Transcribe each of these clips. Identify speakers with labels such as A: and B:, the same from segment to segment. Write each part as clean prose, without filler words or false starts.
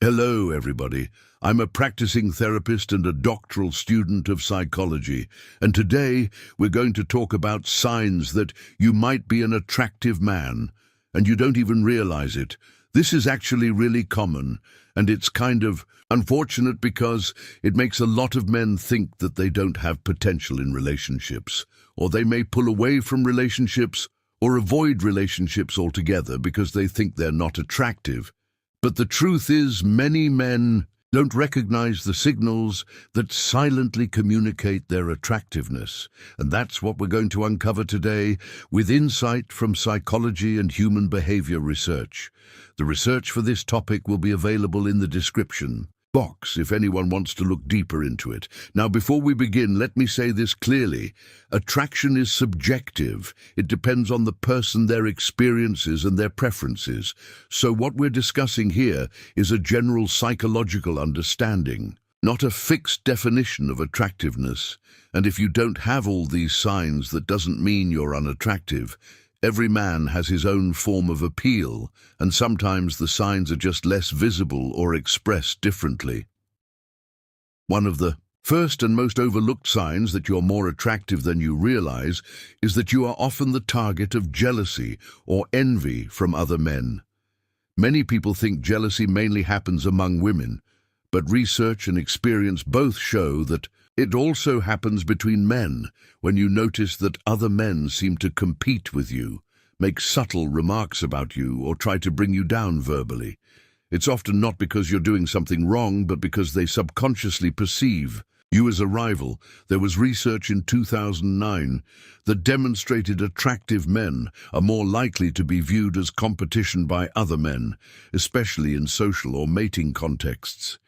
A: Hello, everybody. I'm a practicing therapist and a doctoral student of psychology, and today we're going to talk about signs that you might be an attractive man, and you don't even realize it. This is actually really common, and it's kind of unfortunate because it makes a lot of men think that they don't have potential in relationships, or they may pull away from relationships or avoid relationships altogether because they think they're not attractive. But the truth is, many men don't recognize the signals that silently communicate their attractiveness. And that's what we're going to uncover today with insight from psychology and human behavior research. The research for this topic will be available in the description box if anyone wants to look deeper into it. Now, before we begin, let me say this clearly. Attraction is subjective. It depends on the person, their experiences, and their preferences. So what we're discussing here is a general psychological understanding, not a fixed definition of attractiveness. And if you don't have all these signs, that doesn't mean you're unattractive. Every man has his own form of appeal, and sometimes the signs are just less visible or expressed differently. One of the first and most overlooked signs that you're more attractive than you realize is that you are often the target of jealousy or envy from other men. Many people think jealousy mainly happens among women, but research and experience both show that it also happens between men when you notice that other men seem to compete with you, make subtle remarks about you, or try to bring you down verbally. It's often not because you're doing something wrong, but because they subconsciously perceive you as a rival. There was research in 2009 that demonstrated attractive men are more likely to be viewed as competition by other men, especially in social or mating contexts.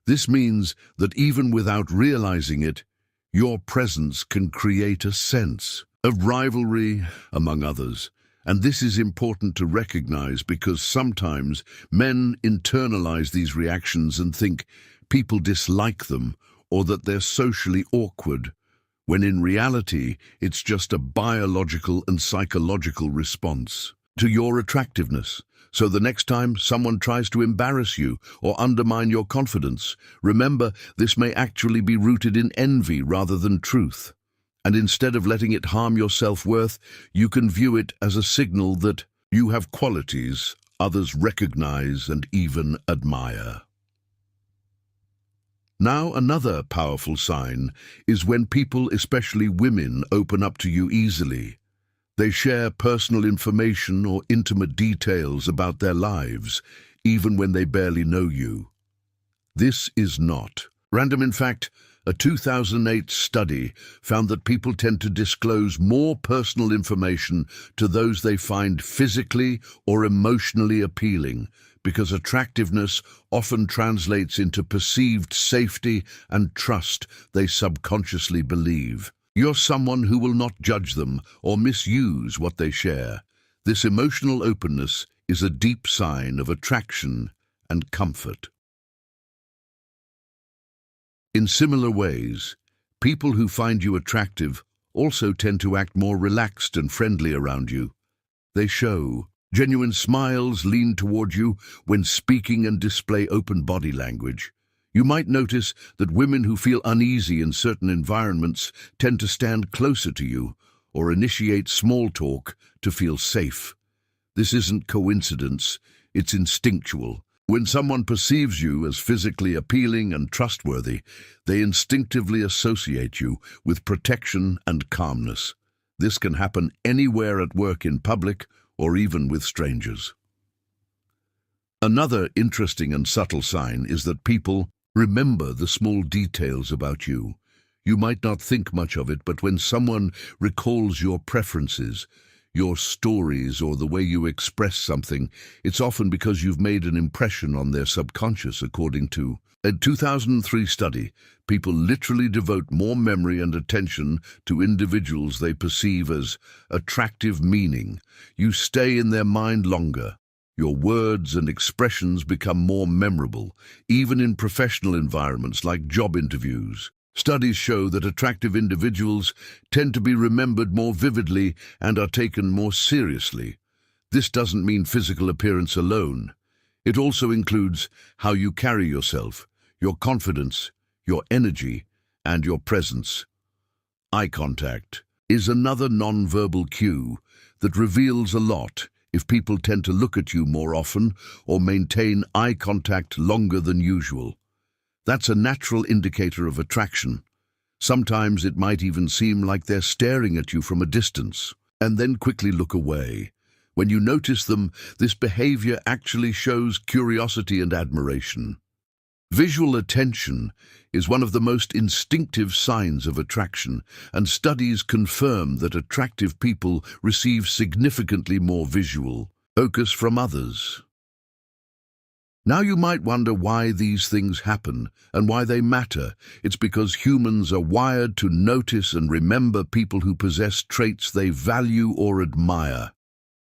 A: This means that even without realizing it, your presence can create a sense of rivalry among others. And this is important to recognize because sometimes men internalize these reactions and think people dislike them or that they're socially awkward, when in reality it's just a biological and psychological response to your attractiveness. So the next time someone tries to embarrass you or undermine your confidence, remember this may actually be rooted in envy rather than truth. And instead of letting it harm your self-worth, you can view it as a signal that you have qualities others recognize and even admire. Now, another powerful sign is when people, especially women, open up to you easily. They share personal information or intimate details about their lives, even when they barely know you. This is not random. In fact, a 2008 study found that people tend to disclose more personal information to those they find physically or emotionally appealing, because attractiveness often translates into perceived safety and trust they subconsciously believe. You're someone who will not judge them or misuse what they share. This emotional openness is a deep sign of attraction and comfort. In similar ways, people who find you attractive also tend to act more relaxed and friendly around you. They show genuine smiles, lean toward you when speaking, and display open body language. You might notice that women who feel uneasy in certain environments tend to stand closer to you or initiate small talk to feel safe. This isn't coincidence, it's instinctual. When someone perceives you as physically appealing and trustworthy, they instinctively associate you with protection and calmness. This can happen anywhere at work, in public, or even with strangers. Another interesting and subtle sign is that people remember the small details about you. You might not think much of it, but when someone recalls your preferences, your stories, or the way you express something, it's often because you've made an impression on their subconscious. According to a 2003 study, people literally devote more memory and attention to individuals they perceive as attractive, meaning you stay in their mind longer. Your words and expressions become more memorable, even in professional environments like job interviews. Studies show that attractive individuals tend to be remembered more vividly and are taken more seriously. This doesn't mean physical appearance alone. It also includes how you carry yourself, your confidence, your energy, and your presence. Eye contact is another non-verbal cue that reveals a lot if people tend to look at you more often or maintain eye contact longer than usual. That's a natural indicator of attraction. Sometimes it might even seem like they're staring at you from a distance, and then quickly look away. When you notice them, this behavior actually shows curiosity and admiration. Visual attention is one of the most instinctive signs of attraction, and studies confirm that attractive people receive significantly more visual focus from others. Now you might wonder why these things happen and why they matter. It's because humans are wired to notice and remember people who possess traits they value or admire.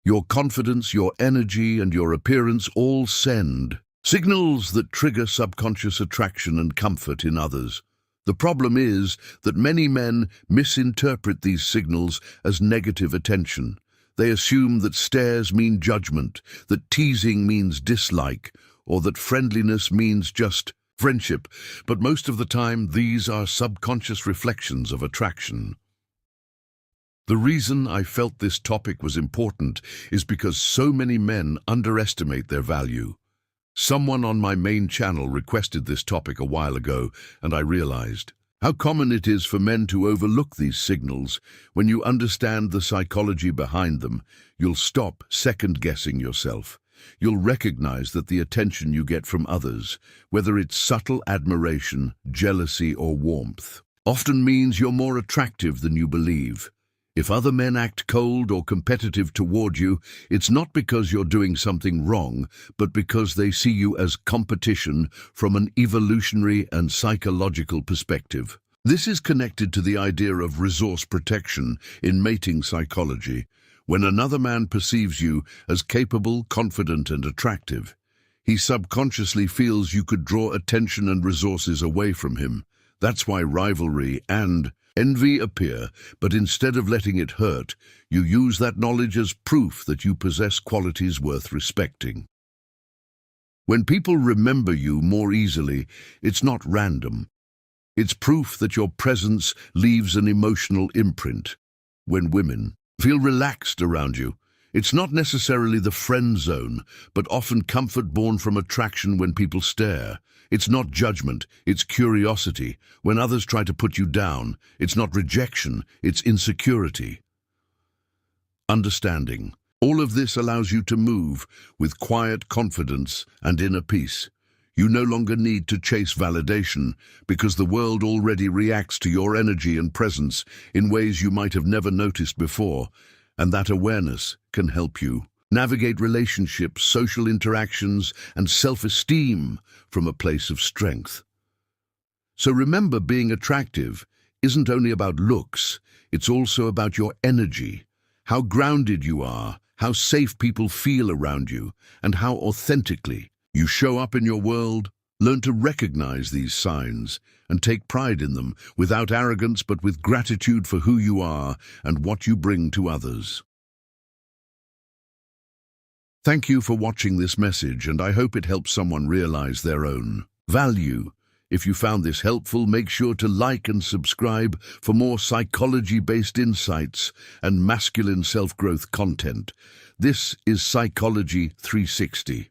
A: Your confidence, your energy, and your appearance all send signals that trigger subconscious attraction and comfort in others. The problem is that many men misinterpret these signals as negative attention. They assume that stares mean judgment, that teasing means dislike, or that friendliness means just friendship, but most of the time these are subconscious reflections of attraction. The reason I felt this topic was important is because so many men underestimate their value. Someone on my main channel requested this topic a while ago, and I realized how common it is for men to overlook these signals. When you understand the psychology behind them, you'll stop second-guessing yourself. You'll recognize that the attention you get from others, whether it's subtle admiration, jealousy, or warmth, often means you're more attractive than you believe. If other men act cold or competitive toward you, it's not because you're doing something wrong, but because they see you as competition from an evolutionary and psychological perspective. This is connected to the idea of resource protection in mating psychology. When another man perceives you as capable, confident, and attractive, he subconsciously feels you could draw attention and resources away from him. That's why rivalry and envy appear, but instead of letting it hurt, you use that knowledge as proof that you possess qualities worth respecting. When people remember you more easily, it's not random. It's proof that your presence leaves an emotional imprint. When women feel relaxed around you, it's not necessarily the friend zone, but often comfort born from attraction when people stare. It's not judgment, it's curiosity. When others try to put you down, it's not rejection, it's insecurity. Understanding. All of this allows you to move with quiet confidence and inner peace. You no longer need to chase validation because the world already reacts to your energy and presence in ways you might have never noticed before, and that awareness can help you navigate relationships, social interactions, and self-esteem from a place of strength. So remember, being attractive isn't only about looks, it's also about your energy, how grounded you are, how safe people feel around you, and how authentically you show up in your world. Learn to recognize these signs and take pride in them without arrogance but with gratitude for who you are and what you bring to others. Thank you for watching this message, and I hope it helps someone realize their own value. If you found this helpful, make sure to like and subscribe for more psychology-based insights and masculine self-growth content. This is Psychology 360.